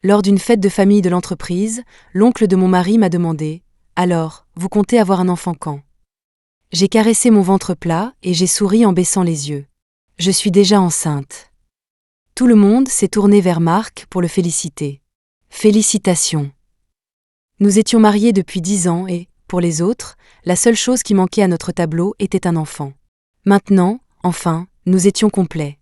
Lors d'une fête de famille de l'entreprise, l'oncle de mon mari m'a demandé « Alors, vous comptez avoir un enfant quand ?» J'ai caressé mon ventre plat et j'ai souri en baissant les yeux. Je suis déjà enceinte. Tout le monde s'est tourné vers Marc pour le féliciter. Félicitations. Nous étions mariés depuis 10 ans et, pour les autres, la seule chose qui manquait à notre tableau était un enfant. Maintenant, enfin, nous étions complets.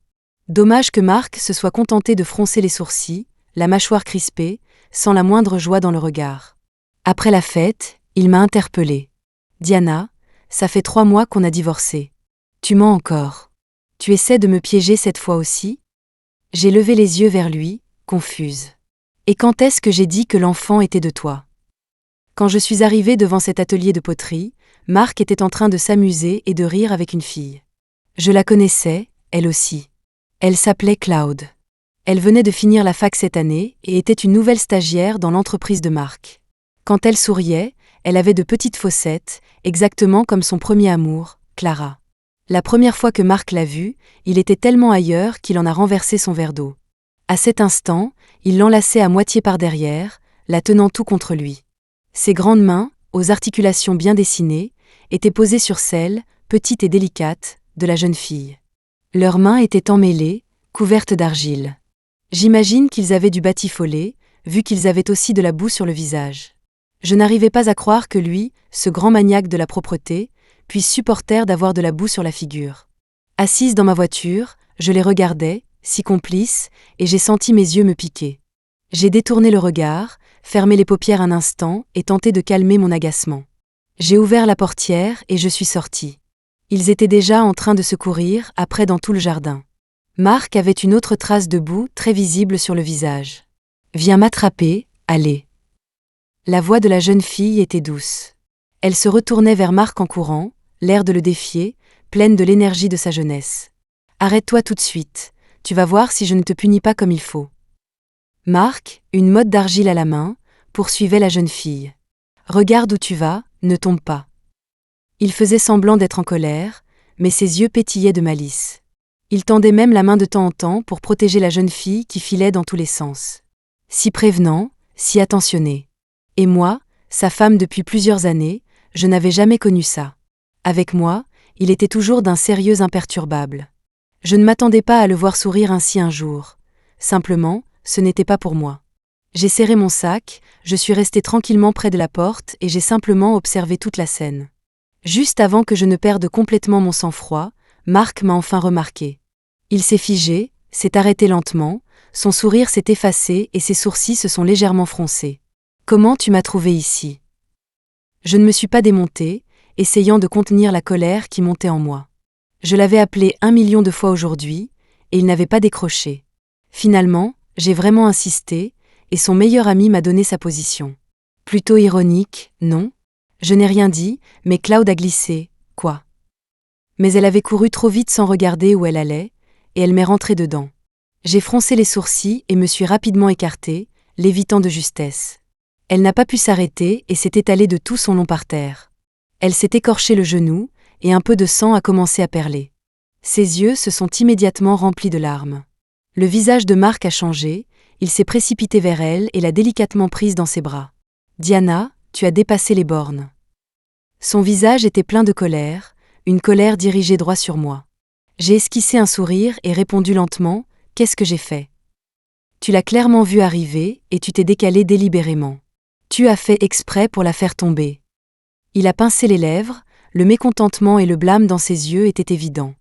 Dommage que Marc se soit contenté de froncer les sourcils, la mâchoire crispée, sans la moindre joie dans le regard. Après la fête, il m'a interpellée. « Diana, ça fait 3 mois qu'on a divorcé. Tu mens encore. Tu essaies de me piéger cette fois aussi ?» J'ai levé les yeux vers lui, confuse. « Et quand est-ce que j'ai dit que l'enfant était de toi ?» Quand je suis arrivée devant cet atelier de poterie, Marc était en train de s'amuser et de rire avec une fille. Je la connaissais, elle aussi. Elle s'appelait Claude. Elle venait de finir la fac cette année et était une nouvelle stagiaire dans l'entreprise de Marc. Quand elle souriait, elle avait de petites fossettes, exactement comme son premier amour, Clara. La première fois que Marc l'a vue, il était tellement ailleurs qu'il en a renversé son verre d'eau. À cet instant, il l'enlaçait à moitié par derrière, la tenant tout contre lui. Ses grandes mains, aux articulations bien dessinées, étaient posées sur celles, petites et délicates, de la jeune fille. Leurs mains étaient emmêlées, couvertes d'argile. J'imagine qu'ils avaient du batifolé, vu qu'ils avaient aussi de la boue sur le visage. Je n'arrivais pas à croire que lui, ce grand maniaque de la propreté, puisse supporter d'avoir de la boue sur la figure. Assise dans ma voiture, je les regardais, si complices, et j'ai senti mes yeux me piquer. J'ai détourné le regard, fermé les paupières un instant et tenté de calmer mon agacement. J'ai ouvert la portière et je suis sortie. Ils étaient déjà en train de se courir après dans tout le jardin. Marc avait une autre trace de boue très visible sur le visage. « Viens m'attraper, allez. » La voix de la jeune fille était douce. Elle se retournait vers Marc en courant, l'air de le défier, pleine de l'énergie de sa jeunesse. « Arrête-toi tout de suite, tu vas voir si je ne te punis pas comme il faut. » Marc, une motte d'argile à la main, poursuivait la jeune fille. « Regarde où tu vas, ne tombe pas. » Il faisait semblant d'être en colère, mais ses yeux pétillaient de malice. Il tendait même la main de temps en temps pour protéger la jeune fille qui filait dans tous les sens. Si prévenant, si attentionné. Et moi, sa femme depuis plusieurs années, je n'avais jamais connu ça. Avec moi, il était toujours d'un sérieux imperturbable. Je ne m'attendais pas à le voir sourire ainsi un jour. Simplement, ce n'était pas pour moi. J'ai serré mon sac, je suis restée tranquillement près de la porte et j'ai simplement observé toute la scène. Juste avant que je ne perde complètement mon sang-froid, Marc m'a enfin remarqué. Il s'est figé, s'est arrêté lentement, son sourire s'est effacé et ses sourcils se sont légèrement froncés. « Comment tu m'as trouvé ici ?» Je ne me suis pas démontée, essayant de contenir la colère qui montait en moi. Je l'avais appelé 1 million de fois aujourd'hui, et il n'avait pas décroché. Finalement, j'ai vraiment insisté, et son meilleur ami m'a donné sa position. Plutôt ironique, non ? Je n'ai rien dit, mais Claude a glissé. « Quoi ?» Mais elle avait couru trop vite sans regarder où elle allait, et elle m'est rentrée dedans. J'ai froncé les sourcils et me suis rapidement écartée, l'évitant de justesse. Elle n'a pas pu s'arrêter et s'est étalée de tout son long par terre. Elle s'est écorché le genou, et un peu de sang a commencé à perler. Ses yeux se sont immédiatement remplis de larmes. Le visage de Marc a changé, il s'est précipité vers elle et l'a délicatement prise dans ses bras. « Diana, tu as dépassé les bornes. » Son visage était plein de colère, une colère dirigée droit sur moi. J'ai esquissé un sourire et répondu lentement « Qu'est-ce que j'ai fait ?» Tu l'as clairement vue arriver et tu t'es décalé délibérément. Tu as fait exprès pour la faire tomber. Il a pincé les lèvres, le mécontentement et le blâme dans ses yeux étaient évidents.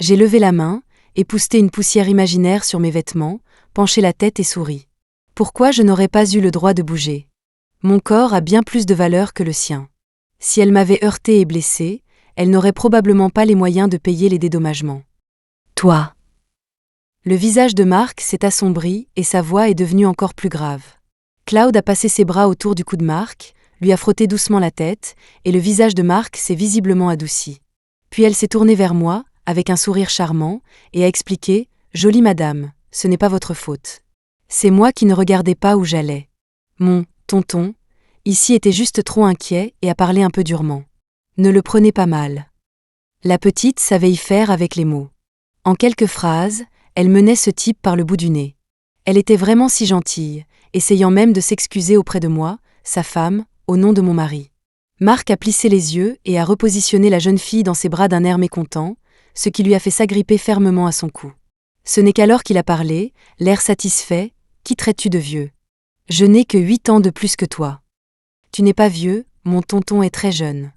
J'ai levé la main, épousseté une poussière imaginaire sur mes vêtements, penché la tête et souri. Pourquoi je n'aurais pas eu le droit de bouger ? Mon corps a bien plus de valeur que le sien. Si elle m'avait heurté et blessé, elle n'aurait probablement pas les moyens de payer les dédommagements. Toi. Le visage de Marc s'est assombri et sa voix est devenue encore plus grave. Claude a passé ses bras autour du cou de Marc, lui a frotté doucement la tête, et le visage de Marc s'est visiblement adouci. Puis elle s'est tournée vers moi, avec un sourire charmant, et a expliqué « Jolie madame, ce n'est pas votre faute. C'est moi qui ne regardais pas où j'allais. Mon tonton, ici était juste trop inquiet et a parlé un peu durement. Ne le prenez pas mal. » La petite savait y faire avec les mots. En quelques phrases, elle menait ce type par le bout du nez. Elle était vraiment si gentille, essayant même de s'excuser auprès de moi, sa femme, au nom de mon mari. Marc a plissé les yeux et a repositionné la jeune fille dans ses bras d'un air mécontent, ce qui lui a fait s'agripper fermement à son cou. Ce n'est qu'alors qu'il a parlé, l'air satisfait. « Qui traites-tu de vieux ? Je n'ai que 8 ans de plus que toi. » « Tu n'es pas vieux, mon tonton est très jeune. »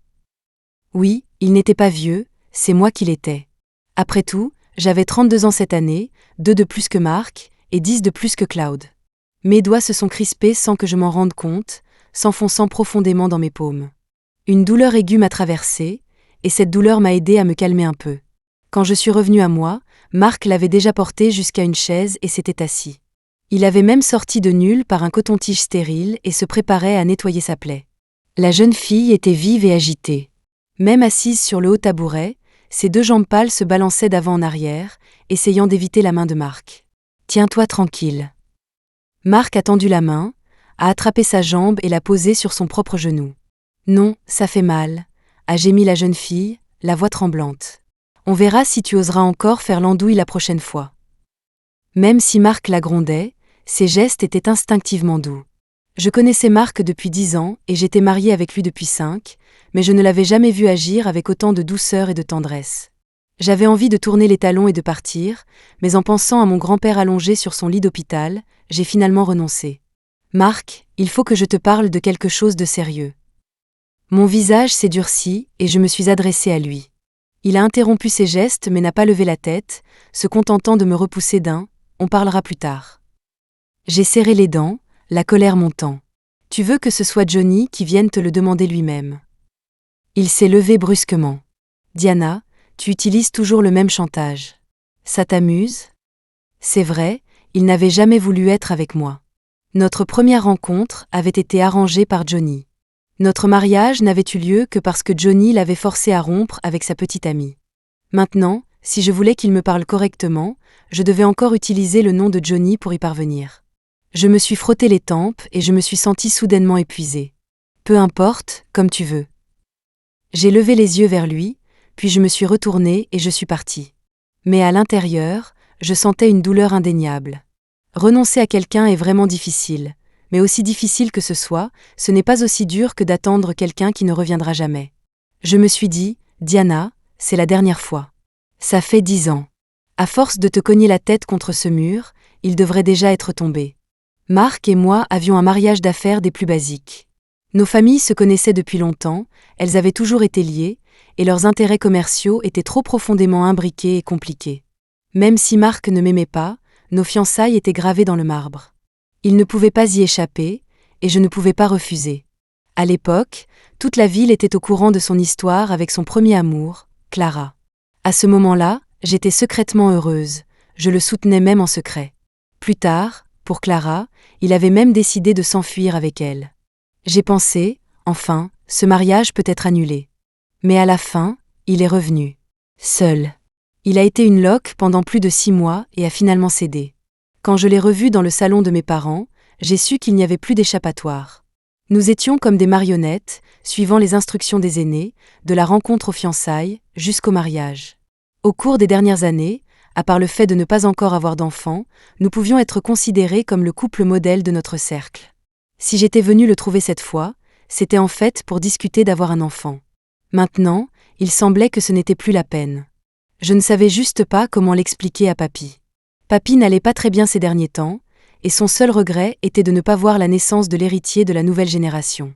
Oui, il n'était pas vieux, c'est moi qui l'étais. Après tout, j'avais 32 ans cette année, 2 de plus que Marc, et 10 de plus que Claude. Mes doigts se sont crispés sans que je m'en rende compte, s'enfonçant profondément dans mes paumes. Une douleur aiguë m'a traversée, et cette douleur m'a aidé à me calmer un peu. Quand je suis revenue à moi, Marc l'avait déjà porté jusqu'à une chaise et s'était assis. Il avait même sorti de nulle part un coton-tige stérile et se préparait à nettoyer sa plaie. La jeune fille était vive et agitée. Même assise sur le haut tabouret, ses 2 jambes pâles se balançaient d'avant en arrière, essayant d'éviter la main de Marc. « Tiens-toi tranquille. » Marc a tendu la main, a attrapé sa jambe et l'a posée sur son propre genou. « Non, ça fait mal », a gémi la jeune fille, la voix tremblante. « On verra si tu oseras encore faire l'andouille la prochaine fois. » Même si Marc la grondait, ses gestes étaient instinctivement doux. Je connaissais Marc depuis 10 ans et j'étais mariée avec lui depuis 5, mais je ne l'avais jamais vu agir avec autant de douceur et de tendresse. J'avais envie de tourner les talons et de partir, mais en pensant à mon grand-père allongé sur son lit d'hôpital, j'ai finalement renoncé. « Marc, il faut que je te parle de quelque chose de sérieux. » Mon visage s'est durci et je me suis adressée à lui. Il a interrompu ses gestes mais n'a pas levé la tête, se contentant de me repousser d'un « on parlera plus tard ». J'ai serré les dents, la colère montant. « Tu veux que ce soit Johnny qui vienne te le demander lui-même. » Il s'est levé brusquement. « Diana, tu utilises toujours le même chantage. Ça t'amuse ? » C'est vrai, il n'avait jamais voulu être avec moi. Notre première rencontre avait été arrangée par Johnny. Notre mariage n'avait eu lieu que parce que Johnny l'avait forcé à rompre avec sa petite amie. Maintenant, si je voulais qu'il me parle correctement, je devais encore utiliser le nom de Johnny pour y parvenir. Je me suis frotté les tempes et je me suis sentie soudainement épuisée. « Peu importe, comme tu veux. » J'ai levé les yeux vers lui, puis je me suis retournée et je suis partie. Mais à l'intérieur, je sentais une douleur indéniable. Renoncer à quelqu'un est vraiment difficile, mais aussi difficile que ce soit, ce n'est pas aussi dur que d'attendre quelqu'un qui ne reviendra jamais. Je me suis dit, Diana, c'est la dernière fois. Ça fait 10 ans. À force de te cogner la tête contre ce mur, il devrait déjà être tombé. Marc et moi avions un mariage d'affaires des plus basiques. Nos familles se connaissaient depuis longtemps, elles avaient toujours été liées, et leurs intérêts commerciaux étaient trop profondément imbriqués et compliqués. Même si Marc ne m'aimait pas, nos fiançailles étaient gravées dans le marbre. Il ne pouvait pas y échapper, et je ne pouvais pas refuser. À l'époque, toute la ville était au courant de son histoire avec son premier amour, Clara. À ce moment-là, j'étais secrètement heureuse, je le soutenais même en secret. Plus tard, pour Clara, il avait même décidé de s'enfuir avec elle. J'ai pensé, enfin, ce mariage peut être annulé. Mais à la fin, il est revenu. Seul. Il a été une loque pendant plus de 6 mois et a finalement cédé. Quand je l'ai revu dans le salon de mes parents, j'ai su qu'il n'y avait plus d'échappatoire. Nous étions comme des marionnettes, suivant les instructions des aînés, de la rencontre aux fiançailles, jusqu'au mariage. Au cours des dernières années, à part le fait de ne pas encore avoir d'enfants, nous pouvions être considérés comme le couple modèle de notre cercle. Si j'étais venue le trouver cette fois, c'était en fait pour discuter d'avoir un enfant. Maintenant, il semblait que ce n'était plus la peine. Je ne savais juste pas comment l'expliquer à Papy. Papy n'allait pas très bien ces derniers temps, et son seul regret était de ne pas voir la naissance de l'héritier de la nouvelle génération.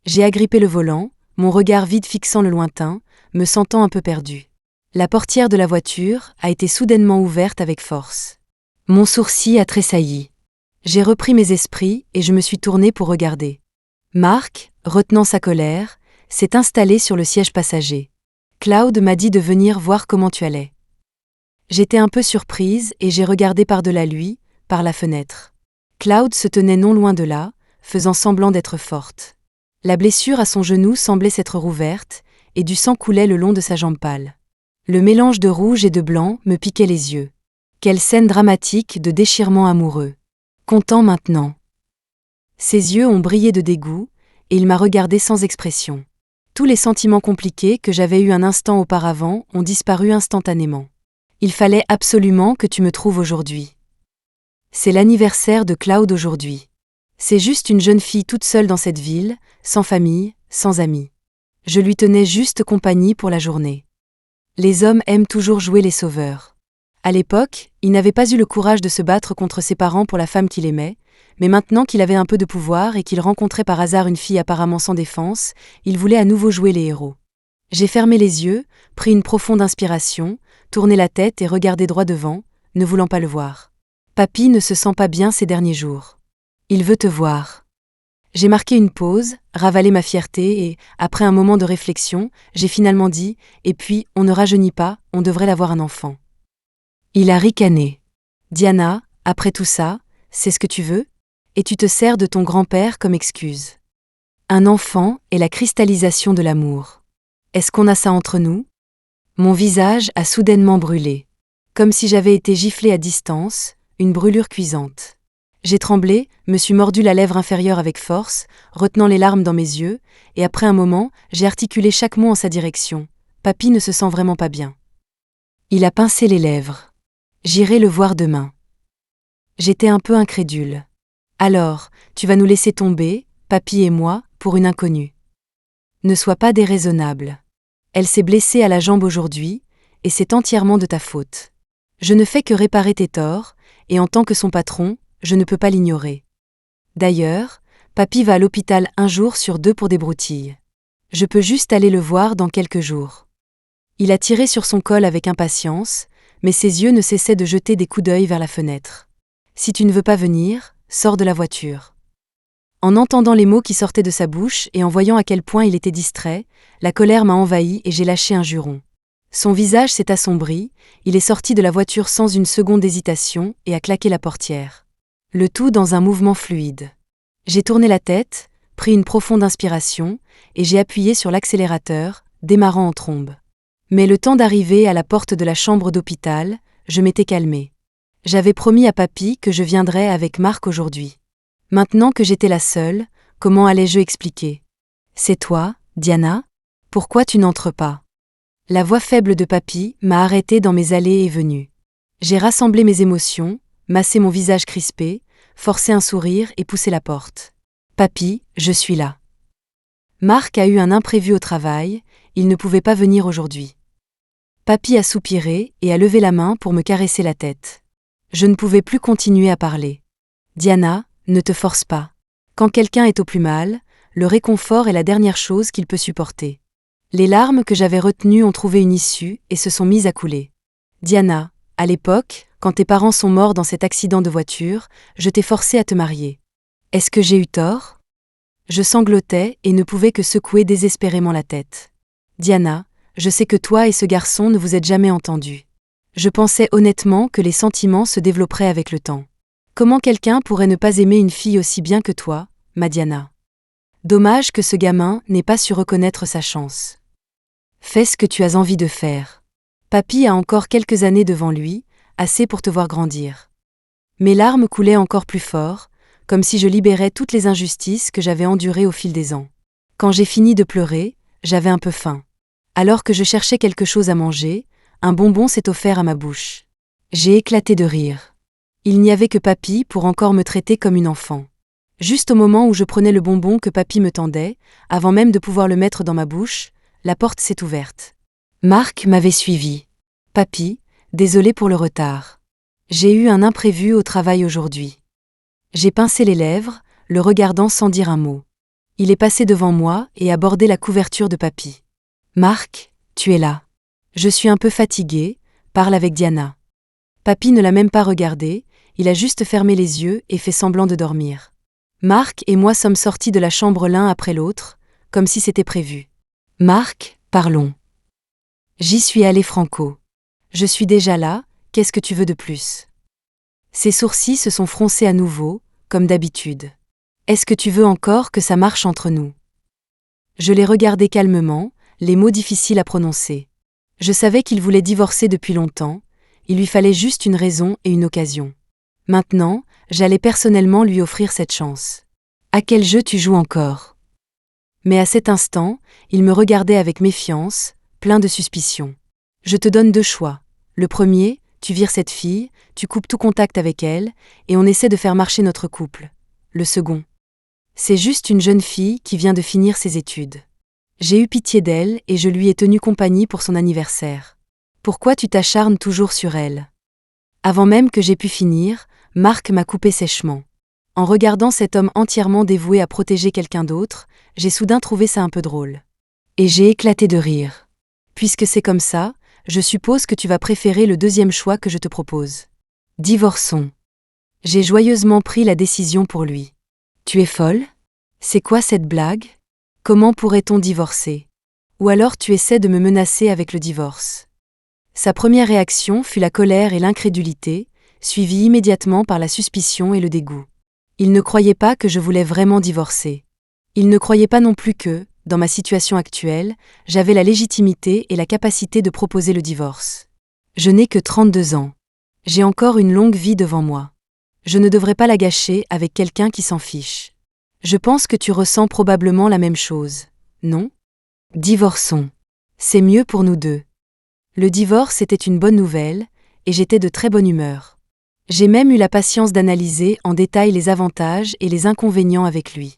J'ai agrippé le volant, mon regard vide fixant le lointain, me sentant un peu perdue. La portière de la voiture a été soudainement ouverte avec force. Mon sourcil a tressailli. J'ai repris mes esprits et je me suis tournée pour regarder. Marc, retenant sa colère, s'est installé sur le siège passager. Claude m'a dit de venir voir comment tu allais. J'étais un peu surprise et j'ai regardé par-delà lui, par la fenêtre. Claude se tenait non loin de là, faisant semblant d'être forte. La blessure à son genou semblait s'être rouverte, et du sang coulait le long de sa jambe pâle. Le mélange de rouge et de blanc me piquait les yeux. Quelle scène dramatique de déchirement amoureux. Content maintenant. Ses yeux ont brillé de dégoût, et il m'a regardé sans expression. Tous les sentiments compliqués que j'avais eus un instant auparavant ont disparu instantanément. Il fallait absolument que tu me trouves aujourd'hui. C'est l'anniversaire de Claude aujourd'hui. C'est juste une jeune fille toute seule dans cette ville, sans famille, sans amis. Je lui tenais juste compagnie pour la journée. Les hommes aiment toujours jouer les sauveurs. À l'époque, il n'avait pas eu le courage de se battre contre ses parents pour la femme qu'il aimait, mais maintenant qu'il avait un peu de pouvoir et qu'il rencontrait par hasard une fille apparemment sans défense, il voulait à nouveau jouer les héros. J'ai fermé les yeux, pris une profonde inspiration, tourné la tête et regardé droit devant, ne voulant pas le voir. Papy ne se sent pas bien ces derniers jours. Il veut te voir. J'ai marqué une pause, ravalé ma fierté et, après un moment de réflexion, j'ai finalement dit « Et puis, on ne rajeunit pas, on devrait l'avoir un enfant. » Il a ricané. « Diana, après tout ça, c'est ce que tu veux ? Et tu te sers de ton grand-père comme excuse. Un enfant est la cristallisation de l'amour. Est-ce qu'on a ça entre nous ? » Mon visage a soudainement brûlé. Comme si j'avais été giflée à distance, une brûlure cuisante. J'ai tremblé, me suis mordu la lèvre inférieure avec force, retenant les larmes dans mes yeux, et après un moment, j'ai articulé chaque mot en sa direction. Papy ne se sent vraiment pas bien. Il a pincé les lèvres. J'irai le voir demain. J'étais un peu incrédule. Alors, tu vas nous laisser tomber, papy et moi, pour une inconnue. Ne sois pas déraisonnable. Elle s'est blessée à la jambe aujourd'hui, et c'est entièrement de ta faute. Je ne fais que réparer tes torts, et en tant que son patron, je ne peux pas l'ignorer. D'ailleurs, papy va à l'hôpital 1 jour sur 2 pour des broutilles. Je peux juste aller le voir dans quelques jours. Il a tiré sur son col avec impatience, mais ses yeux ne cessaient de jeter des coups d'œil vers la fenêtre. Si tu ne veux pas venir, sors de la voiture. En entendant les mots qui sortaient de sa bouche et en voyant à quel point il était distrait, la colère m'a envahi et j'ai lâché un juron. Son visage s'est assombri, il est sorti de la voiture sans une seconde d'hésitation et a claqué la portière. Le tout dans un mouvement fluide. J'ai tourné la tête, pris une profonde inspiration, et j'ai appuyé sur l'accélérateur, démarrant en trombe. Mais le temps d'arriver à la porte de la chambre d'hôpital, je m'étais calmée. J'avais promis à papy que je viendrais avec Marc aujourd'hui. Maintenant que j'étais la seule, comment allais-je expliquer ? C'est toi, Diana ? Pourquoi tu n'entres pas ? La voix faible de papy m'a arrêtée dans mes allées et venues. J'ai rassemblé mes émotions, massé mon visage crispé, forcé un sourire et poussé la porte. Papy, je suis là. Marc a eu un imprévu au travail, il ne pouvait pas venir aujourd'hui. Papy a soupiré et a levé la main pour me caresser la tête. Je ne pouvais plus continuer à parler. Diana, ne te force pas. Quand quelqu'un est au plus mal, le réconfort est la dernière chose qu'il peut supporter. Les larmes que j'avais retenues ont trouvé une issue et se sont mises à couler. Diana, à l'époque, quand tes parents sont morts dans cet accident de voiture, je t'ai forcée à te marier. Est-ce que j'ai eu tort ? Je sanglotais et ne pouvais que secouer désespérément la tête. Diana, je sais que toi et ce garçon ne vous êtes jamais entendus. Je pensais honnêtement que les sentiments se développeraient avec le temps. Comment quelqu'un pourrait ne pas aimer une fille aussi bien que toi, ma Diana ? Dommage que ce gamin n'ait pas su reconnaître sa chance. Fais ce que tu as envie de faire. Papy a encore quelques années devant lui, assez pour te voir grandir. Mes larmes coulaient encore plus fort, comme si je libérais toutes les injustices que j'avais endurées au fil des ans. Quand j'ai fini de pleurer, j'avais un peu faim. Alors que je cherchais quelque chose à manger, un bonbon s'est offert à ma bouche. J'ai éclaté de rire. Il n'y avait que papy pour encore me traiter comme une enfant. Juste au moment où je prenais le bonbon que papy me tendait, avant même de pouvoir le mettre dans ma bouche, la porte s'est ouverte. Marc m'avait suivi. Papy, désolé pour le retard. J'ai eu un imprévu au travail aujourd'hui. J'ai pincé les lèvres, le regardant sans dire un mot. Il est passé devant moi et a bordé la couverture de papy. Marc, tu es là. Je suis un peu fatiguée, parle avec Diana. Papy ne l'a même pas regardé, il a juste fermé les yeux et fait semblant de dormir. Marc et moi sommes sortis de la chambre l'un après l'autre, comme si c'était prévu. Marc, parlons. J'y suis allé franco. Je suis déjà là, qu'est-ce que tu veux de plus ? Ses sourcils se sont froncés à nouveau, comme d'habitude. Est-ce que tu veux encore que ça marche entre nous ? Je l'ai regardé calmement, les mots difficiles à prononcer. Je savais qu'il voulait divorcer depuis longtemps, il lui fallait juste une raison et une occasion. Maintenant, j'allais personnellement lui offrir cette chance. À quel jeu tu joues encore ? Mais à cet instant, il me regardait avec méfiance, plein de suspicion. Je te donne 2 choix. Le premier, tu vires cette fille, tu coupes tout contact avec elle, et on essaie de faire marcher notre couple. le second. C'est juste une jeune fille qui vient de finir ses études. J'ai eu pitié d'elle et je lui ai tenu compagnie pour son anniversaire. Pourquoi tu t'acharnes toujours sur elle ? Avant même que j'aie pu finir, Marc m'a coupé sèchement. En regardant cet homme entièrement dévoué à protéger quelqu'un d'autre, j'ai soudain trouvé ça un peu drôle. Et j'ai éclaté de rire. Puisque c'est comme ça, je suppose que tu vas préférer le deuxième choix que je te propose. Divorçons. J'ai joyeusement pris la décision pour lui. Tu es folle ? C'est quoi cette blague ? Comment pourrait-on divorcer ? Ou alors tu essaies de me menacer avec le divorce. Sa première réaction fut la colère et l'incrédulité, suivie immédiatement par la suspicion et le dégoût. Il ne croyait pas que je voulais vraiment divorcer. Il ne croyait pas non plus que, dans ma situation actuelle, j'avais la légitimité et la capacité de proposer le divorce. Je n'ai que 32 ans. J'ai encore une longue vie devant moi. Je ne devrais pas la gâcher avec quelqu'un qui s'en fiche. Je pense que tu ressens probablement la même chose, non ? Divorçons. C'est mieux pour nous deux. Le divorce était une bonne nouvelle, et j'étais de très bonne humeur. J'ai même eu la patience d'analyser en détail les avantages et les inconvénients avec lui.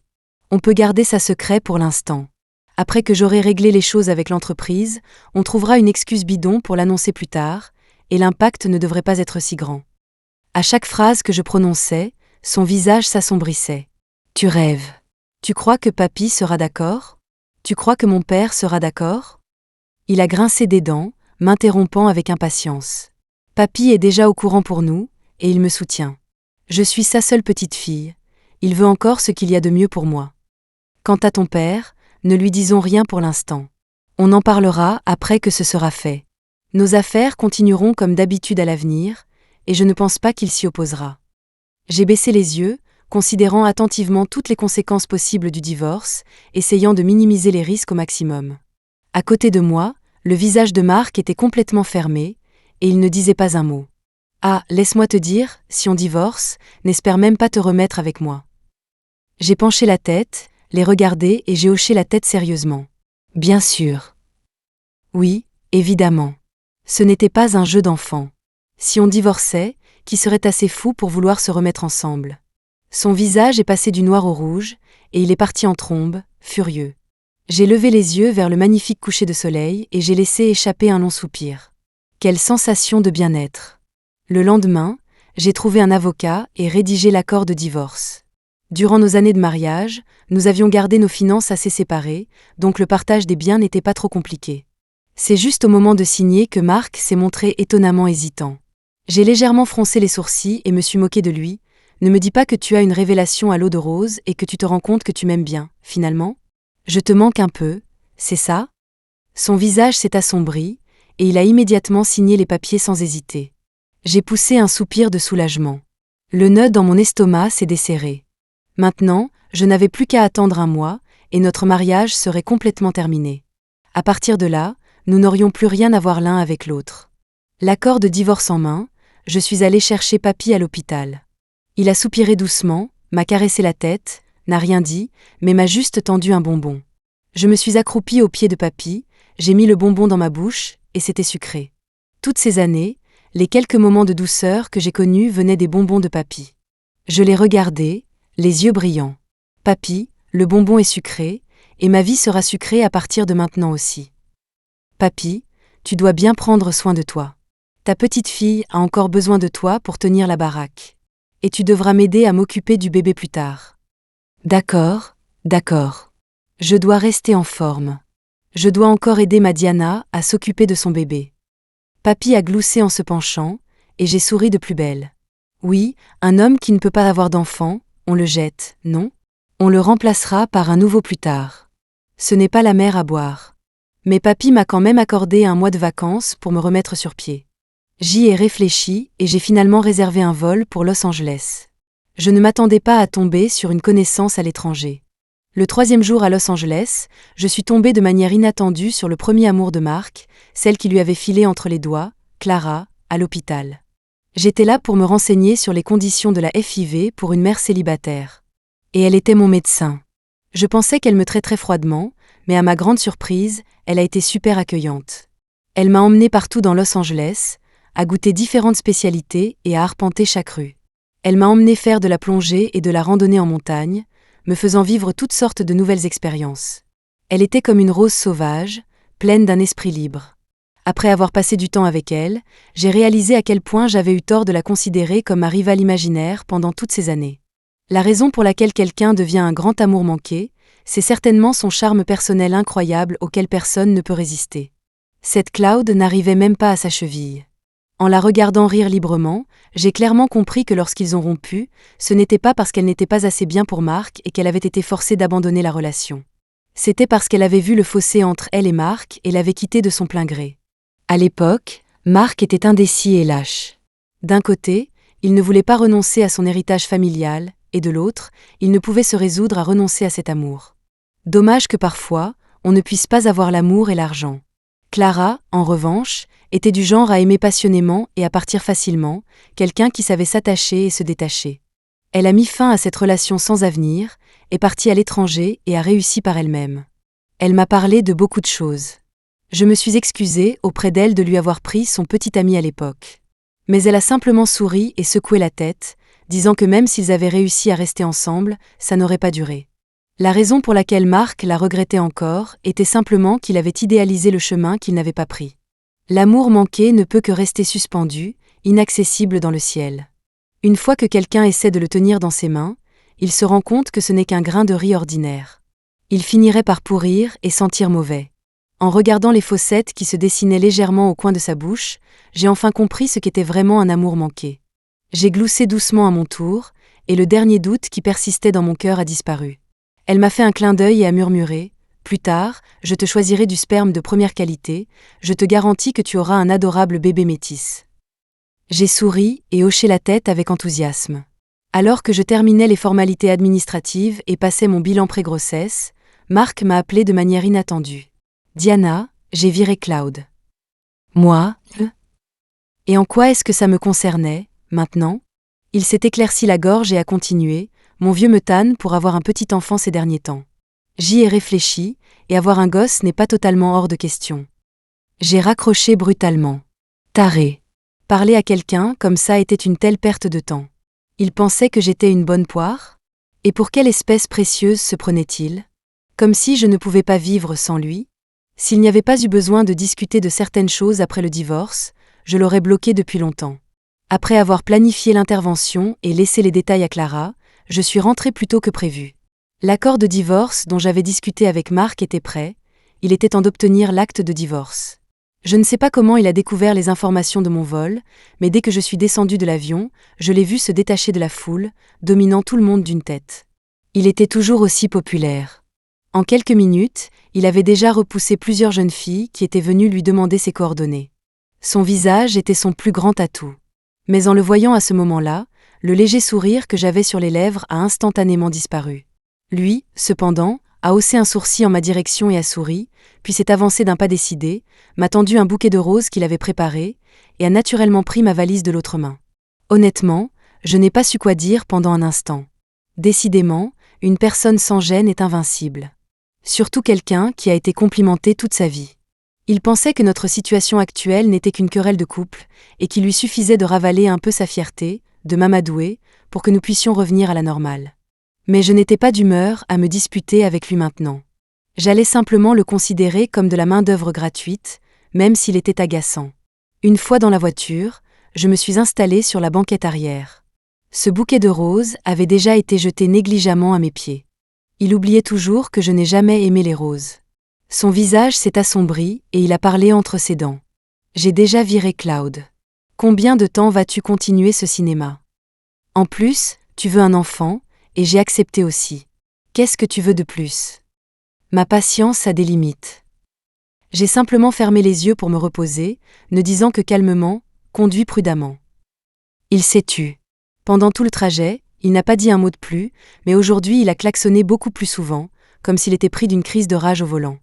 On peut garder ça secret pour l'instant. Après que j'aurai réglé les choses avec l'entreprise, on trouvera une excuse bidon pour l'annoncer plus tard, et l'impact ne devrait pas être si grand. À chaque phrase que je prononçais, son visage s'assombrissait. Tu rêves. Tu crois que papy sera d'accord ? Tu crois que mon père sera d'accord ? Il a grincé des dents, m'interrompant avec impatience. Papy est déjà au courant pour nous, et il me soutient. Je suis sa seule petite fille. Il veut encore ce qu'il y a de mieux pour moi. Quant à ton père, ne lui disons rien pour l'instant. On en parlera après que ce sera fait. Nos affaires continueront comme d'habitude à l'avenir, et je ne pense pas qu'il s'y opposera. J'ai baissé les yeux, considérant attentivement toutes les conséquences possibles du divorce, essayant de minimiser les risques au maximum. À côté de moi, le visage de Marc était complètement fermé, et il ne disait pas un mot. Ah, laisse-moi te dire, si on divorce, n'espère même pas te remettre avec moi. J'ai penché la tête, les regardé et j'ai hoché la tête sérieusement. Bien sûr. Oui, évidemment. Ce n'était pas un jeu d'enfant. Si on divorçait, qui serait assez fou pour vouloir se remettre ensemble ? Son visage est passé du noir au rouge, et il est parti en trombe, furieux. J'ai levé les yeux vers le magnifique coucher de soleil et j'ai laissé échapper un long soupir. Quelle sensation de bien-être. Le lendemain, j'ai trouvé un avocat et rédigé l'accord de divorce. Durant nos années de mariage, nous avions gardé nos finances assez séparées, donc le partage des biens n'était pas trop compliqué. C'est juste au moment de signer que Marc s'est montré étonnamment hésitant. J'ai légèrement froncé les sourcils et me suis moqué de lui. Ne me dis pas que tu as une révélation à l'eau de rose et que tu te rends compte que tu m'aimes bien, finalement ? Je te manque un peu, c'est ça ? Son visage s'est assombri, et il a immédiatement signé les papiers sans hésiter. J'ai poussé un soupir de soulagement. Le nœud dans mon estomac s'est desserré. Maintenant, je n'avais plus qu'à attendre un mois, et notre mariage serait complètement terminé. À partir de là, nous n'aurions plus rien à voir l'un avec l'autre. L'accord de divorce en main, je suis allée chercher papy à l'hôpital. Il a soupiré doucement, m'a caressé la tête, n'a rien dit, mais m'a juste tendu un bonbon. Je me suis accroupie aux pieds de papy, j'ai mis le bonbon dans ma bouche, et c'était sucré. Toutes ces années, les quelques moments de douceur que j'ai connus venaient des bonbons de papy. Je les regardais, les yeux brillants. Papy, le bonbon est sucré, et ma vie sera sucrée à partir de maintenant aussi. Papy, tu dois bien prendre soin de toi. Ta petite fille a encore besoin de toi pour tenir la baraque. Et tu devras m'aider à m'occuper du bébé plus tard. D'accord, d'accord. Je dois rester en forme. Je dois encore aider ma Diana à s'occuper de son bébé. Papy a gloussé en se penchant, et j'ai souri de plus belle. Oui, un homme qui ne peut pas avoir d'enfant, on le jette, non ? On le remplacera par un nouveau plus tard. Ce n'est pas la mer à boire. Mais papy m'a quand même accordé un mois de vacances pour me remettre sur pied. J'y ai réfléchi et j'ai finalement réservé un vol pour Los Angeles. Je ne m'attendais pas à tomber sur une connaissance à l'étranger. Le 3e jour à Los Angeles, je suis tombée de manière inattendue sur le premier amour de Marc, celle qui lui avait filé entre les doigts, Clara, à l'hôpital. J'étais là pour me renseigner sur les conditions de la FIV pour une mère célibataire. Et elle était mon médecin. Je pensais qu'elle me traiterait froidement, mais à ma grande surprise, elle a été super accueillante. Elle m'a emmenée partout dans Los Angeles, à goûter différentes spécialités et à arpenter chaque rue. Elle m'a emmené faire de la plongée et de la randonnée en montagne, me faisant vivre toutes sortes de nouvelles expériences. Elle était comme une rose sauvage, pleine d'un esprit libre. Après avoir passé du temps avec elle, j'ai réalisé à quel point j'avais eu tort de la considérer comme ma rivale imaginaire pendant toutes ces années. La raison pour laquelle quelqu'un devient un grand amour manqué, c'est certainement son charme personnel incroyable auquel personne ne peut résister. Cette Cloud n'arrivait même pas à sa cheville. En la regardant rire librement, j'ai clairement compris que lorsqu'ils ont rompu, ce n'était pas parce qu'elle n'était pas assez bien pour Marc et qu'elle avait été forcée d'abandonner la relation. C'était parce qu'elle avait vu le fossé entre elle et Marc et l'avait quitté de son plein gré. À l'époque, Marc était indécis et lâche. D'un côté, il ne voulait pas renoncer à son héritage familial, et de l'autre, il ne pouvait se résoudre à renoncer à cet amour. Dommage que parfois, on ne puisse pas avoir l'amour et l'argent. Clara, en revanche, était du genre à aimer passionnément et à partir facilement, quelqu'un qui savait s'attacher et se détacher. Elle a mis fin à cette relation sans avenir, est partie à l'étranger et a réussi par elle-même. Elle m'a parlé de beaucoup de choses. Je me suis excusée auprès d'elle de lui avoir pris son petit ami à l'époque. Mais elle a simplement souri et secoué la tête, disant que même s'ils avaient réussi à rester ensemble, ça n'aurait pas duré. La raison pour laquelle Marc la regrettait encore était simplement qu'il avait idéalisé le chemin qu'il n'avait pas pris. L'amour manqué ne peut que rester suspendu, inaccessible dans le ciel. Une fois que quelqu'un essaie de le tenir dans ses mains, il se rend compte que ce n'est qu'un grain de riz ordinaire. Il finirait par pourrir et sentir mauvais. En regardant les fossettes qui se dessinaient légèrement au coin de sa bouche, j'ai enfin compris ce qu'était vraiment un amour manqué. J'ai gloussé doucement à mon tour, et le dernier doute qui persistait dans mon cœur a disparu. Elle m'a fait un clin d'œil et a murmuré « Plus tard, je te choisirai du sperme de première qualité, je te garantis que tu auras un adorable bébé métis. » J'ai souri et hoché la tête avec enthousiasme. Alors que je terminais les formalités administratives et passais mon bilan pré-grossesse, Marc m'a appelé de manière inattendue. « Diana, j'ai viré Cloud. » Moi ? Et en quoi est-ce que ça me concernait, maintenant ? Il s'est éclairci la gorge et a continué. Mon vieux me tanne pour avoir un petit enfant ces derniers temps. J'y ai réfléchi, et avoir un gosse n'est pas totalement hors de question. J'ai raccroché brutalement. Taré. Parler à quelqu'un comme ça était une telle perte de temps. Il pensait que j'étais une bonne poire ? Et pour quelle espèce précieuse se prenait-il ? Comme si je ne pouvais pas vivre sans lui ? S'il n'y avait pas eu besoin de discuter de certaines choses après le divorce, je l'aurais bloqué depuis longtemps. Après avoir planifié l'intervention et laissé les détails à Clara, je suis rentrée plus tôt que prévu. L'accord de divorce dont j'avais discuté avec Marc était prêt, il était temps d'obtenir l'acte de divorce. Je ne sais pas comment il a découvert les informations de mon vol, mais dès que je suis descendue de l'avion, je l'ai vu se détacher de la foule, dominant tout le monde d'une tête. Il était toujours aussi populaire. En quelques minutes, il avait déjà repoussé plusieurs jeunes filles qui étaient venues lui demander ses coordonnées. Son visage était son plus grand atout. Mais en le voyant à ce moment-là, le léger sourire que j'avais sur les lèvres a instantanément disparu. Lui, cependant, a haussé un sourcil en ma direction et a souri, puis s'est avancé d'un pas décidé, m'a tendu un bouquet de roses qu'il avait préparé, et a naturellement pris ma valise de l'autre main. Honnêtement, je n'ai pas su quoi dire pendant un instant. Décidément, une personne sans gêne est invincible. Surtout quelqu'un qui a été complimenté toute sa vie. Il pensait que notre situation actuelle n'était qu'une querelle de couple, et qu'il lui suffisait de ravaler un peu sa fierté, de m'amadouer, pour que nous puissions revenir à la normale. Mais je n'étais pas d'humeur à me disputer avec lui maintenant. J'allais simplement le considérer comme de la main-d'œuvre gratuite, même s'il était agaçant. Une fois dans la voiture, je me suis installée sur la banquette arrière. Ce bouquet de roses avait déjà été jeté négligemment à mes pieds. Il oubliait toujours que je n'ai jamais aimé les roses. Son visage s'est assombri et il a parlé entre ses dents. J'ai déjà viré Cloud. Combien de temps vas-tu continuer ce cinéma ? En plus, tu veux un enfant, et j'ai accepté aussi. Qu'est-ce que tu veux de plus ? Ma patience a des limites. J'ai simplement fermé les yeux pour me reposer, ne disant que calmement, conduis prudemment. Il s'est tu. Pendant tout le trajet, il n'a pas dit un mot de plus, mais aujourd'hui il a klaxonné beaucoup plus souvent, comme s'il était pris d'une crise de rage au volant.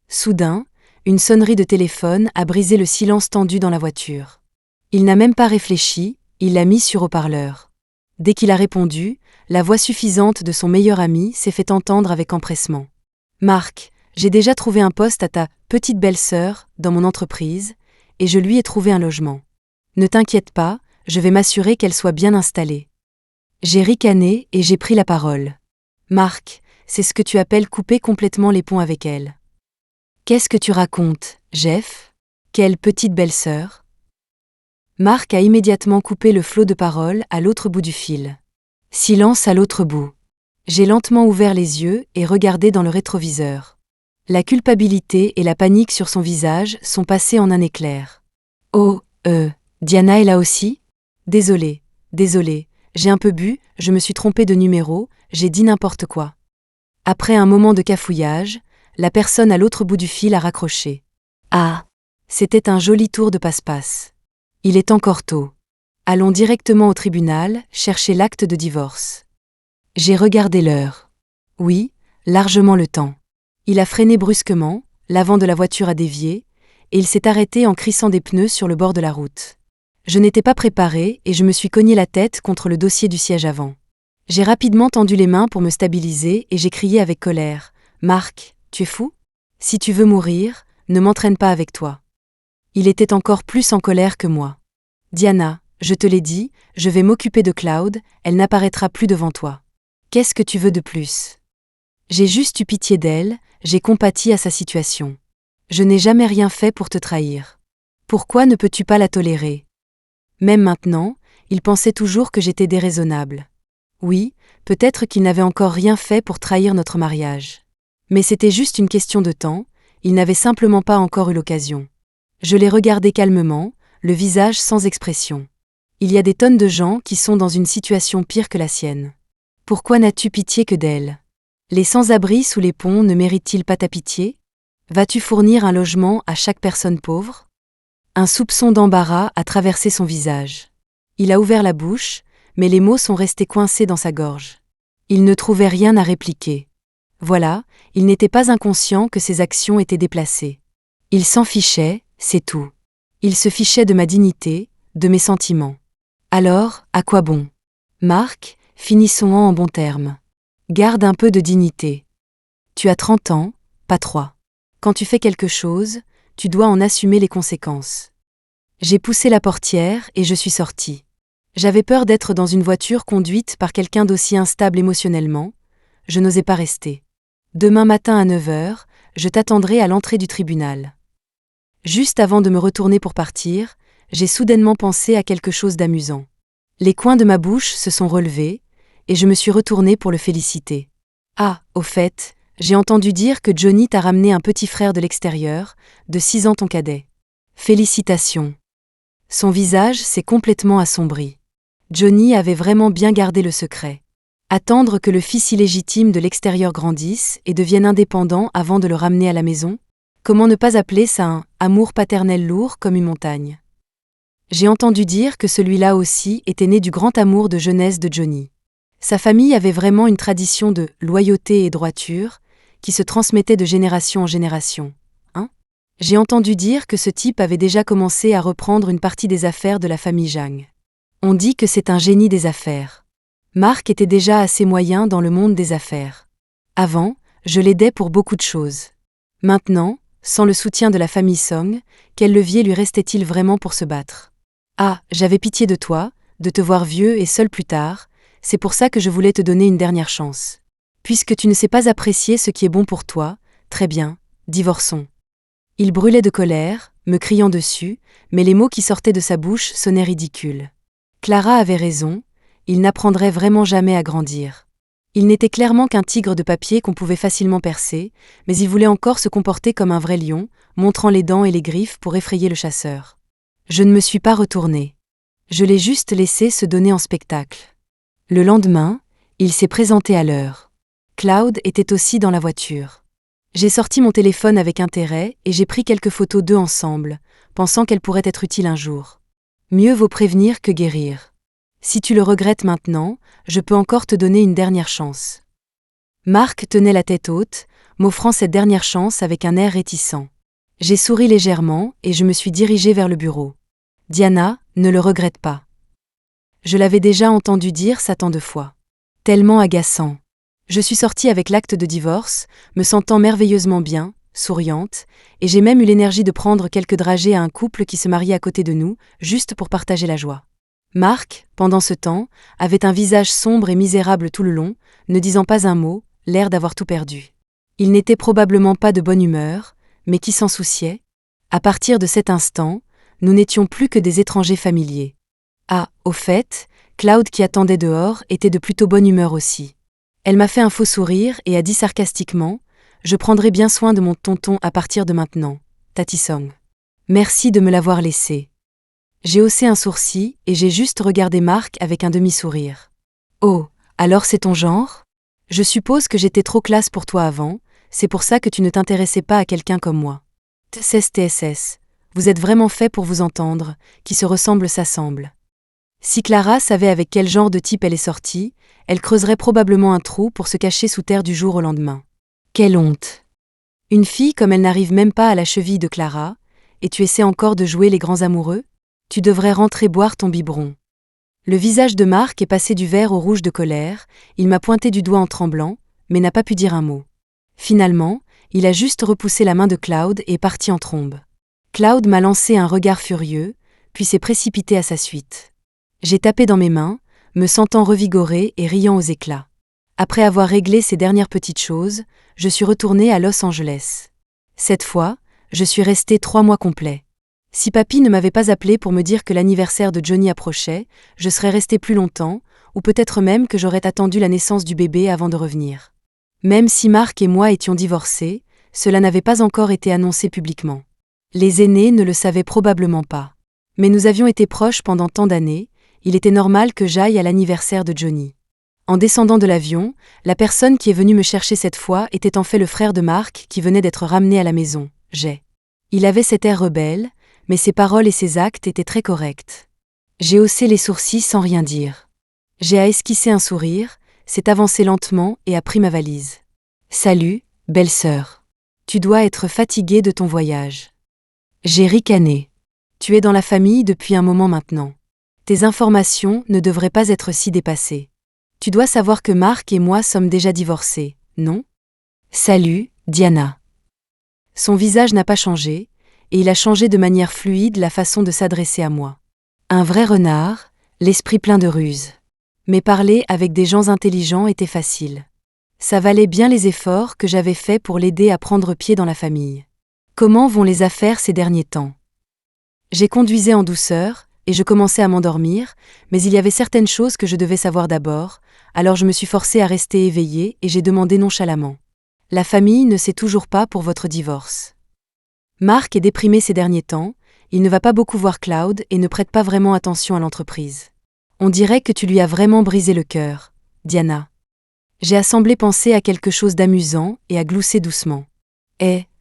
Soudain, une sonnerie de téléphone a brisé le silence tendu dans la voiture. Il n'a même pas réfléchi, il l'a mis sur haut-parleur. Dès qu'il a répondu, la voix suffisante de son meilleur ami s'est fait entendre avec empressement. « Marc, j'ai déjà trouvé un poste à ta petite belle-sœur dans mon entreprise, et je lui ai trouvé un logement. Ne t'inquiète pas, je vais m'assurer qu'elle soit bien installée. » J'ai ricané et j'ai pris la parole. Marc, c'est ce que tu appelles couper complètement les ponts avec elle. Qu'est-ce que tu racontes, Jeff? Quelle petite belle-sœur? Marc a immédiatement coupé le flot de paroles à l'autre bout du fil. Silence à l'autre bout. J'ai lentement ouvert les yeux et regardé dans le rétroviseur. La culpabilité et la panique sur son visage sont passées en un éclair. Oh, Diana est là aussi? Désolée, j'ai un peu bu, je me suis trompée de numéro, j'ai dit n'importe quoi. Après un moment de cafouillage, la personne à l'autre bout du fil a raccroché. Ah! C'était un joli tour de passe-passe. Il est encore tôt. Allons directement au tribunal, chercher l'acte de divorce. J'ai regardé l'heure. Oui, largement le temps. Il a freiné brusquement, l'avant de la voiture a dévié, et il s'est arrêté en crissant des pneus sur le bord de la route. Je n'étais pas préparée et je me suis cogné la tête contre le dossier du siège avant. J'ai rapidement tendu les mains pour me stabiliser et j'ai crié avec colère. « Marc, tu es fou? Si tu veux mourir, ne m'entraîne pas avec toi. » Il était encore plus en colère que moi. « Diana, je te l'ai dit, je vais m'occuper de Claude, elle n'apparaîtra plus devant toi. Qu'est-ce que tu veux de plus? » J'ai juste eu pitié d'elle, j'ai compati à sa situation. Je n'ai jamais rien fait pour te trahir. Pourquoi ne peux-tu pas la tolérer? Même maintenant, il pensait toujours que j'étais déraisonnable. Oui, peut-être qu'il n'avait encore rien fait pour trahir notre mariage. Mais c'était juste une question de temps, il n'avait simplement pas encore eu l'occasion. Je l'ai regardé calmement, le visage sans expression. Il y a des tonnes de gens qui sont dans une situation pire que la sienne. Pourquoi n'as-tu pitié que d'elle? Les sans-abri sous les ponts ne méritent-ils pas ta pitié? Vas-tu fournir un logement à chaque personne pauvre? Un soupçon d'embarras a traversé son visage. Il a ouvert la bouche, mais les mots sont restés coincés dans sa gorge. Il ne trouvait rien à répliquer. Voilà, il n'était pas inconscient que ses actions étaient déplacées. Il s'en fichait, c'est tout. Il se fichait de ma dignité, de mes sentiments. Alors, à quoi bon? Marc, finissons-en en bons termes. Garde un peu de dignité. Tu as 30 ans, pas 3. Quand tu fais quelque chose, tu dois en assumer les conséquences. J'ai poussé la portière et je suis sortie. J'avais peur d'être dans une voiture conduite par quelqu'un d'aussi instable émotionnellement. Je n'osais pas rester. Demain matin à 9h, je t'attendrai à l'entrée du tribunal. Juste avant de me retourner pour partir, j'ai soudainement pensé à quelque chose d'amusant. Les coins de ma bouche se sont relevés, et je me suis retournée pour le féliciter. Ah, au fait, j'ai entendu dire que Johnny t'a ramené un petit frère de l'extérieur, de 6 ans ton cadet. Félicitations. Son visage s'est complètement assombri. Johnny avait vraiment bien gardé le secret. Attendre que le fils illégitime de l'extérieur grandisse et devienne indépendant avant de le ramener à la maison? Comment ne pas appeler ça un amour paternel lourd comme une montagne? J'ai entendu dire que celui-là aussi était né du grand amour de jeunesse de Johnny. Sa famille avait vraiment une tradition de loyauté et droiture qui se transmettait de génération en génération. J'ai entendu dire que ce type avait déjà commencé à reprendre une partie des affaires de la famille Zhang. On dit que c'est un génie des affaires. Marc était déjà assez moyen dans le monde des affaires. Avant, je l'aidais pour beaucoup de choses. Maintenant, sans le soutien de la famille Song, quel levier lui restait-il vraiment pour se battre? Ah, j'avais pitié de toi, de te voir vieux et seul plus tard, c'est pour ça que je voulais te donner une dernière chance. Puisque tu ne sais pas apprécier ce qui est bon pour toi, très bien, divorçons. Il brûlait de colère, me criant dessus, mais les mots qui sortaient de sa bouche sonnaient ridicules. Clara avait raison, il n'apprendrait vraiment jamais à grandir. Il n'était clairement qu'un tigre de papier qu'on pouvait facilement percer, mais il voulait encore se comporter comme un vrai lion, montrant les dents et les griffes pour effrayer le chasseur. Je ne me suis pas retournée. Je l'ai juste laissé se donner en spectacle. Le lendemain, il s'est présenté à l'heure. Claude était aussi dans la voiture. J'ai sorti mon téléphone avec intérêt et j'ai pris quelques photos d'eux ensemble, pensant qu'elles pourraient être utiles un jour. Mieux vaut prévenir que guérir. Si tu le regrettes maintenant, je peux encore te donner une dernière chance. Marc tenait la tête haute, m'offrant cette dernière chance avec un air réticent. J'ai souri légèrement et je me suis dirigée vers le bureau. Diana, ne le regrette pas. Je l'avais déjà entendu dire ça tant de fois. Tellement agaçant. Je suis sortie avec l'acte de divorce, me sentant merveilleusement bien, souriante, et j'ai même eu l'énergie de prendre quelques dragées à un couple qui se mariait à côté de nous, juste pour partager la joie. Marc, pendant ce temps, avait un visage sombre et misérable tout le long, ne disant pas un mot, l'air d'avoir tout perdu. Il n'était probablement pas de bonne humeur, mais qui s'en souciait? À partir de cet instant, nous n'étions plus que des étrangers familiers. Ah, au fait, Claude qui attendait dehors était de plutôt bonne humeur aussi. Elle m'a fait un faux sourire et a dit sarcastiquement « Je prendrai bien soin de mon tonton à partir de maintenant, Tati Song. Merci de me l'avoir laissé. » J'ai haussé un sourcil et j'ai juste regardé Marc avec un demi-sourire. « Oh, alors c'est ton genre ? Je suppose que j'étais trop classe pour toi avant, c'est pour ça que tu ne t'intéressais pas à quelqu'un comme moi. TSS, vous êtes vraiment fait pour vous entendre, qui se ressemble s'assemble. » Si Clara savait avec quel genre de type elle est sortie, elle creuserait probablement un trou pour se cacher sous terre du jour au lendemain. Quelle honte! Une fille comme elle n'arrive même pas à la cheville de Clara, et tu essaies encore de jouer les grands amoureux? Tu devrais rentrer boire ton biberon. Le visage de Marc est passé du vert au rouge de colère, il m'a pointé du doigt en tremblant, mais n'a pas pu dire un mot. Finalement, il a juste repoussé la main de Claude et est parti en trombe. Claude m'a lancé un regard furieux, puis s'est précipité à sa suite. J'ai tapé dans mes mains, me sentant revigorée et riant aux éclats. Après avoir réglé ces dernières petites choses, je suis retournée à Los Angeles. Cette fois, je suis restée 3 mois complets. Si papy ne m'avait pas appelé pour me dire que l'anniversaire de Johnny approchait, je serais restée plus longtemps, ou peut-être même que j'aurais attendu la naissance du bébé avant de revenir. Même si Marc et moi étions divorcés, cela n'avait pas encore été annoncé publiquement. Les aînés ne le savaient probablement pas. Mais nous avions été proches pendant tant d'années, il était normal que j'aille à l'anniversaire de Johnny. En descendant de l'avion, la personne qui est venue me chercher cette fois était en fait le frère de Marc qui venait d'être ramené à la maison, Jay. Il avait cet air rebelle, mais ses paroles et ses actes étaient très corrects. J'ai haussé les sourcils sans rien dire. J'ai esquissé un sourire, s'est avancé lentement et a pris ma valise. « Salut, belle-sœur. Tu dois être fatiguée de ton voyage. » J'ai ricané. « Tu es dans la famille depuis un moment maintenant. Tes informations ne devraient pas être si dépassées. Tu dois savoir que Marc et moi sommes déjà divorcés, non ? Salut, Diana. » Son visage n'a pas changé, et il a changé de manière fluide la façon de s'adresser à moi. Un vrai renard, l'esprit plein de ruse. Mais parler avec des gens intelligents était facile. Ça valait bien les efforts que j'avais faits pour l'aider à prendre pied dans la famille. Comment vont les affaires ces derniers temps ? J'ai conduisé en douceur, et je commençais à m'endormir, mais il y avait certaines choses que je devais savoir d'abord, alors je me suis forcée à rester éveillée et j'ai demandé nonchalamment. La famille ne sait toujours pas pour votre divorce. Marc est déprimé ces derniers temps, il ne va pas beaucoup voir Claude et ne prête pas vraiment attention à l'entreprise. On dirait que tu lui as vraiment brisé le cœur, Diana. J'ai semblé penser à quelque chose d'amusant et a gloussé doucement.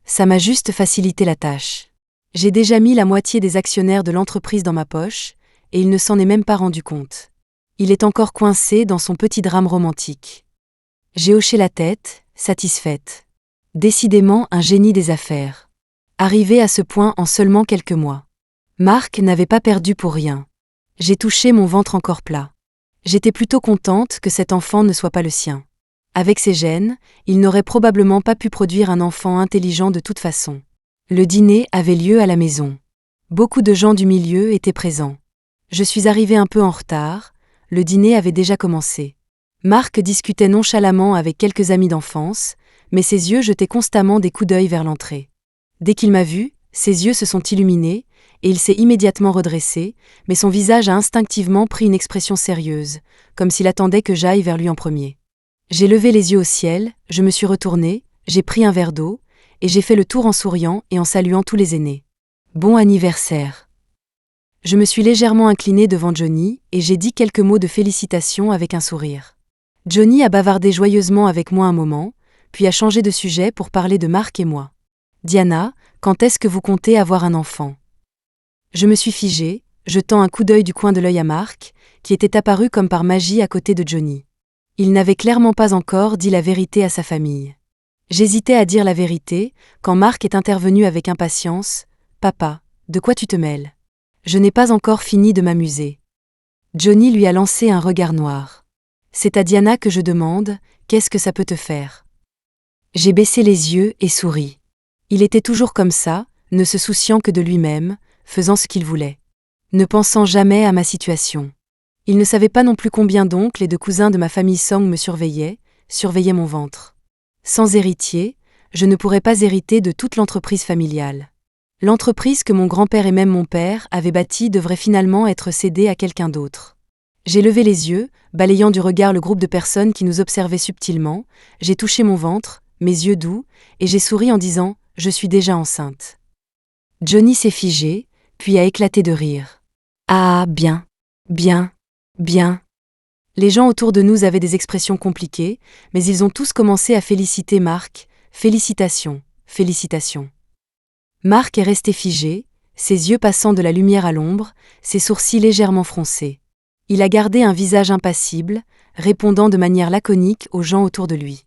Ça m'a juste facilité la tâche. J'ai déjà mis la moitié des actionnaires de l'entreprise dans ma poche, et il ne s'en est même pas rendu compte. Il est encore coincé dans son petit drame romantique. J'ai hoché la tête, satisfaite. Décidément un génie des affaires. Arrivé à ce point en seulement quelques mois. Marc n'avait pas perdu pour rien. J'ai touché mon ventre encore plat. J'étais plutôt contente que cet enfant ne soit pas le sien. Avec ses gènes, il n'aurait probablement pas pu produire un enfant intelligent de toute façon. Le dîner avait lieu à la maison. Beaucoup de gens du milieu étaient présents. Je suis arrivée un peu en retard, le dîner avait déjà commencé. Marc discutait nonchalamment avec quelques amis d'enfance, mais ses yeux jetaient constamment des coups d'œil vers l'entrée. Dès qu'il m'a vue, ses yeux se sont illuminés, et il s'est immédiatement redressé, mais son visage a instinctivement pris une expression sérieuse, comme s'il attendait que j'aille vers lui en premier. J'ai levé les yeux au ciel, je me suis retournée, j'ai pris un verre d'eau, et j'ai fait le tour en souriant et en saluant tous les aînés. Bon anniversaire. Je me suis légèrement inclinée devant Johnny et j'ai dit quelques mots de félicitations avec un sourire. Johnny a bavardé joyeusement avec moi un moment, puis a changé de sujet pour parler de Marc et moi. Diana, quand est-ce que vous comptez avoir un enfant ? Je me suis figée, jetant un coup d'œil du coin de l'œil à Marc, qui était apparu comme par magie à côté de Johnny. Il n'avait clairement pas encore dit la vérité à sa famille. J'hésitais à dire la vérité, quand Marc est intervenu avec impatience. « Papa, de quoi tu te mêles ? Je n'ai pas encore fini de m'amuser. » Johnny lui a lancé un regard noir. « C'est à Diana que je demande, qu'est-ce que ça peut te faire ?» J'ai baissé les yeux et souri. Il était toujours comme ça, ne se souciant que de lui-même, faisant ce qu'il voulait. Ne pensant jamais à ma situation. Il ne savait pas non plus combien d'oncles et de cousins de ma famille Song me surveillaient mon ventre. Sans héritier, je ne pourrais pas hériter de toute l'entreprise familiale. L'entreprise que mon grand-père et même mon père avaient bâtie devrait finalement être cédée à quelqu'un d'autre. J'ai levé les yeux, balayant du regard le groupe de personnes qui nous observaient subtilement, j'ai touché mon ventre, mes yeux doux, et j'ai souri en disant « Je suis déjà enceinte ». Johnny s'est figé, puis a éclaté de rire. « Ah, bien, bien, bien ». Les gens autour de nous avaient des expressions compliquées, mais ils ont tous commencé à féliciter Marc. « Félicitations, félicitations ». Marc est resté figé, ses yeux passant de la lumière à l'ombre, ses sourcils légèrement froncés. Il a gardé un visage impassible, répondant de manière laconique aux gens autour de lui.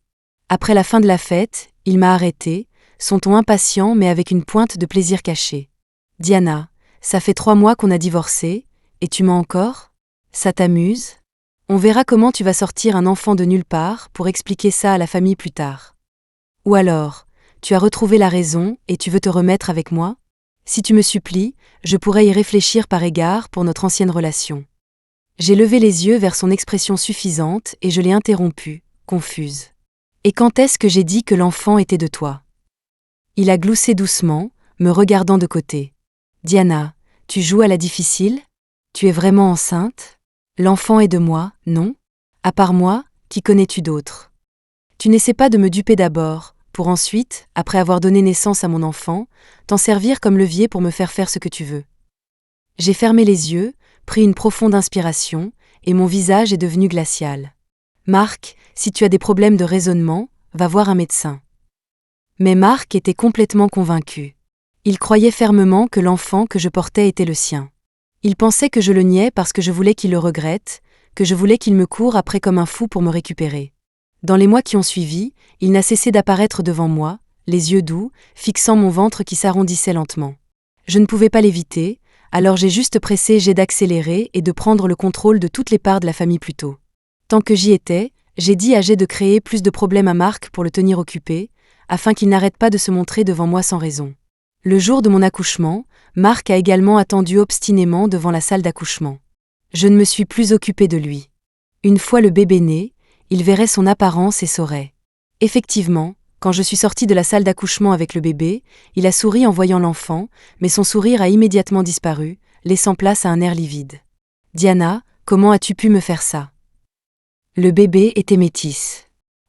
Après la fin de la fête, il m'a arrêté, son ton impatient mais avec une pointe de plaisir caché. « Diana, ça fait 3 mois qu'on a divorcé, et tu mens encore ? Ça t'amuse ? On verra comment tu vas sortir un enfant de nulle part pour expliquer ça à la famille plus tard. Ou alors, tu as retrouvé la raison et tu veux te remettre avec moi ? Si tu me supplies, je pourrais y réfléchir par égard pour notre ancienne relation. » J'ai levé les yeux vers son expression suffisante et je l'ai interrompue, confuse. « Et quand est-ce que j'ai dit que l'enfant était de toi ?» Il a gloussé doucement, me regardant de côté. « Diana, tu joues à la difficile ? Tu es vraiment enceinte ? L'enfant est de moi, non ? À part moi, qui connais-tu d'autre ? Tu n'essaies pas de me duper d'abord, pour ensuite, après avoir donné naissance à mon enfant, t'en servir comme levier pour me faire faire ce que tu veux. » J'ai fermé les yeux, pris une profonde inspiration, et mon visage est devenu glacial. « Marc, si tu as des problèmes de raisonnement, va voir un médecin. » Mais Marc était complètement convaincu. Il croyait fermement que l'enfant que je portais était le sien. Il pensait que je le niais parce que je voulais qu'il le regrette, que je voulais qu'il me coure après comme un fou pour me récupérer. Dans les mois qui ont suivi, il n'a cessé d'apparaître devant moi, les yeux doux, fixant mon ventre qui s'arrondissait lentement. Je ne pouvais pas l'éviter, alors j'ai juste pressé G d'accélérer et de prendre le contrôle de toutes les parts de la famille plus tôt. Tant que j'y étais, j'ai dit à G de créer plus de problèmes à Marc pour le tenir occupé, afin qu'il n'arrête pas de se montrer devant moi sans raison. Le jour de mon accouchement, Marc a également attendu obstinément devant la salle d'accouchement. Je ne me suis plus occupée de lui. Une fois le bébé né, il verrait son apparence et saurait. Effectivement, quand je suis sortie de la salle d'accouchement avec le bébé, il a souri en voyant l'enfant, mais son sourire a immédiatement disparu, laissant place à un air livide. « Diana, comment as-tu pu me faire ça ? » Le bébé était métis.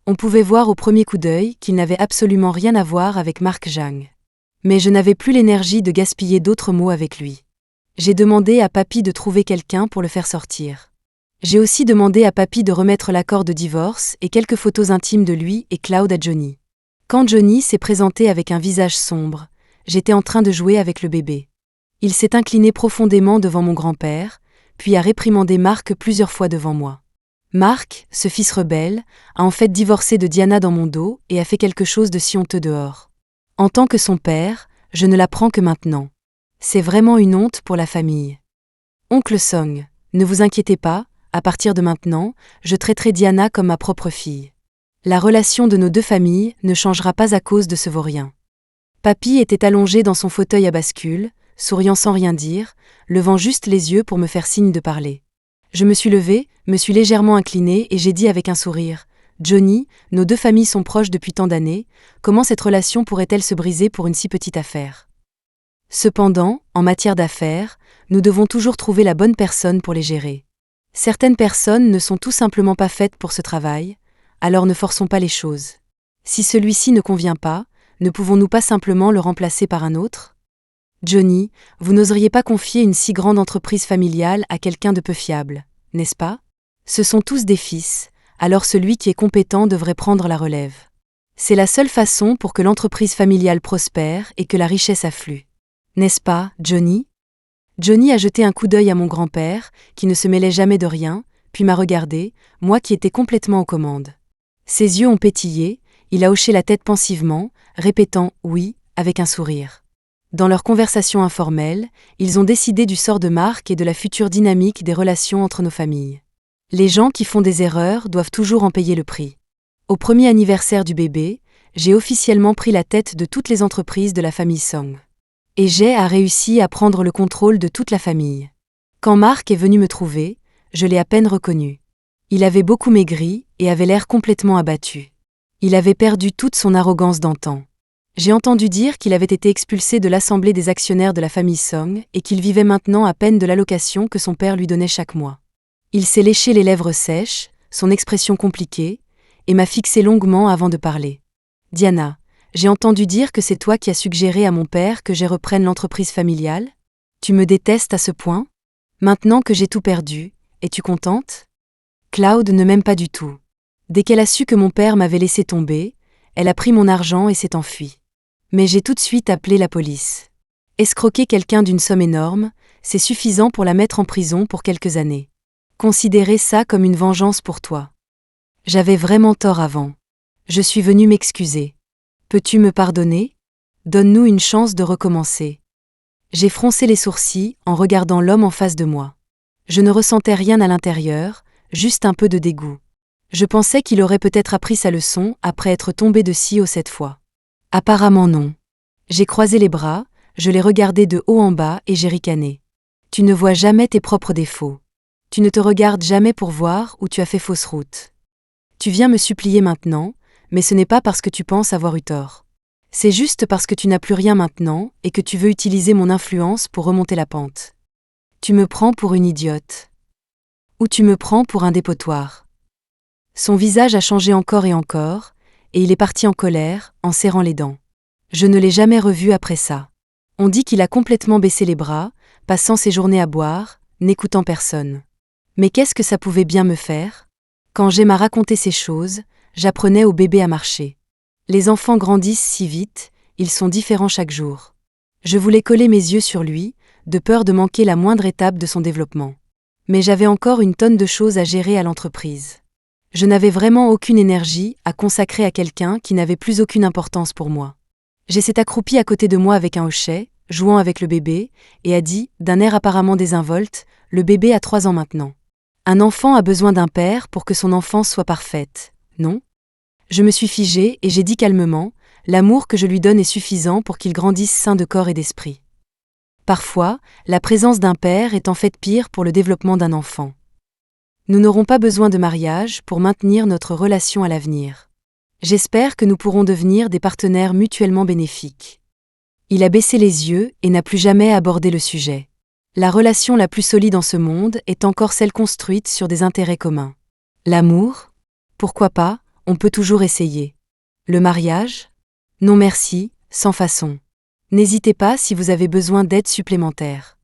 On pouvait voir au premier coup d'œil qu'il n'avait absolument rien à voir avec Marc Jang. Mais je n'avais plus l'énergie de gaspiller d'autres mots avec lui. J'ai demandé à Papy de trouver quelqu'un pour le faire sortir. J'ai aussi demandé à Papy de remettre l'accord de divorce et quelques photos intimes de lui et Cloud à Johnny. Quand Johnny s'est présenté avec un visage sombre, j'étais en train de jouer avec le bébé. Il s'est incliné profondément devant mon grand-père, puis a réprimandé Marc plusieurs fois devant moi. Marc, ce fils rebelle, a en fait divorcé de Diana dans mon dos et a fait quelque chose de si honteux dehors. En tant que son père, je ne l'apprends que maintenant. C'est vraiment une honte pour la famille. Oncle Song, ne vous inquiétez pas, à partir de maintenant, je traiterai Diana comme ma propre fille. La relation de nos deux familles ne changera pas à cause de ce vaurien. Papy était allongé dans son fauteuil à bascule, souriant sans rien dire, levant juste les yeux pour me faire signe de parler. Je me suis levée, me suis légèrement inclinée et j'ai dit avec un sourire « Johnny, nos deux familles sont proches depuis tant d'années, comment cette relation pourrait-elle se briser pour une si petite affaire ?» Cependant, en matière d'affaires, nous devons toujours trouver la bonne personne pour les gérer. Certaines personnes ne sont tout simplement pas faites pour ce travail, alors ne forçons pas les choses. Si celui-ci ne convient pas, ne pouvons-nous pas simplement le remplacer par un autre ? Johnny, vous n'oseriez pas confier une si grande entreprise familiale à quelqu'un de peu fiable, n'est-ce pas ? Ce sont tous des fils, alors celui qui est compétent devrait prendre la relève. C'est la seule façon pour que l'entreprise familiale prospère et que la richesse afflue. N'est-ce pas, Johnny ? Johnny a jeté un coup d'œil à mon grand-père, qui ne se mêlait jamais de rien, puis m'a regardé, moi qui étais complètement aux commandes. Ses yeux ont pétillé, il a hoché la tête pensivement, répétant « oui » avec un sourire. Dans leur conversation informelle, ils ont décidé du sort de Marc et de la future dynamique des relations entre nos familles. Les gens qui font des erreurs doivent toujours en payer le prix. Au premier anniversaire du bébé, j'ai officiellement pris la tête de toutes les entreprises de la famille Song. Et j'ai réussi à prendre le contrôle de toute la famille. Quand Marc est venu me trouver, je l'ai à peine reconnu. Il avait beaucoup maigri et avait l'air complètement abattu. Il avait perdu toute son arrogance d'antan. J'ai entendu dire qu'il avait été expulsé de l'assemblée des actionnaires de la famille Song et qu'il vivait maintenant à peine de l'allocation que son père lui donnait chaque mois. Il s'est léché les lèvres sèches, son expression compliquée, et m'a fixé longuement avant de parler. « Diana, j'ai entendu dire que c'est toi qui as suggéré à mon père que je reprenne l'entreprise familiale? Tu me détestes à ce point? Maintenant que j'ai tout perdu, es-tu contente? » Claude ne m'aime pas du tout. Dès qu'elle a su que mon père m'avait laissé tomber, elle a pris mon argent et s'est enfuie. Mais j'ai tout de suite appelé la police. Escroquer quelqu'un d'une somme énorme, c'est suffisant pour la mettre en prison pour quelques années. Considérez ça comme une vengeance pour toi. J'avais vraiment tort avant. Je suis venue m'excuser. Peux-tu me pardonner? Donne-nous une chance de recommencer. J'ai froncé les sourcils en regardant l'homme en face de moi. Je ne ressentais rien à l'intérieur, juste un peu de dégoût. Je pensais qu'il aurait peut-être appris sa leçon après être tombé de si haut cette fois. Apparemment non. J'ai croisé les bras, je l'ai regardé de haut en bas et j'ai ricané. Tu ne vois jamais tes propres défauts. Tu ne te regardes jamais pour voir où tu as fait fausse route. Tu viens me supplier maintenant, mais ce n'est pas parce que tu penses avoir eu tort. C'est juste parce que tu n'as plus rien maintenant et que tu veux utiliser mon influence pour remonter la pente. Tu me prends pour une idiote. Ou tu me prends pour un dépotoir. Son visage a changé encore et encore, et il est parti en colère, en serrant les dents. Je ne l'ai jamais revu après ça. On dit qu'il a complètement baissé les bras, passant ses journées à boire, n'écoutant personne. Mais qu'est-ce que ça pouvait bien me faire? Quand j'aime à raconter ces choses, j'apprenais au bébé à marcher. Les enfants grandissent si vite, ils sont différents chaque jour. Je voulais coller mes yeux sur lui, de peur de manquer la moindre étape de son développement. Mais j'avais encore une tonne de choses à gérer à l'entreprise. Je n'avais vraiment aucune énergie à consacrer à quelqu'un qui n'avait plus aucune importance pour moi. J'ai s'est accroupi à côté de moi avec un hochet, jouant avec le bébé, et a dit, d'un air apparemment désinvolte, « Le bébé a 3 ans maintenant. Un enfant a besoin d'un père pour que son enfance soit parfaite, non ?» Je me suis figée et j'ai dit calmement, « L'amour que je lui donne est suffisant pour qu'il grandisse sain de corps et d'esprit. » Parfois, la présence d'un père est en fait pire pour le développement d'un enfant. Nous n'aurons pas besoin de mariage pour maintenir notre relation à l'avenir. J'espère que nous pourrons devenir des partenaires mutuellement bénéfiques. Il a baissé les yeux et n'a plus jamais abordé le sujet. La relation la plus solide en ce monde est encore celle construite sur des intérêts communs. L'amour? Pourquoi pas, on peut toujours essayer. Le mariage? Non merci, sans façon. N'hésitez pas si vous avez besoin d'aide supplémentaire.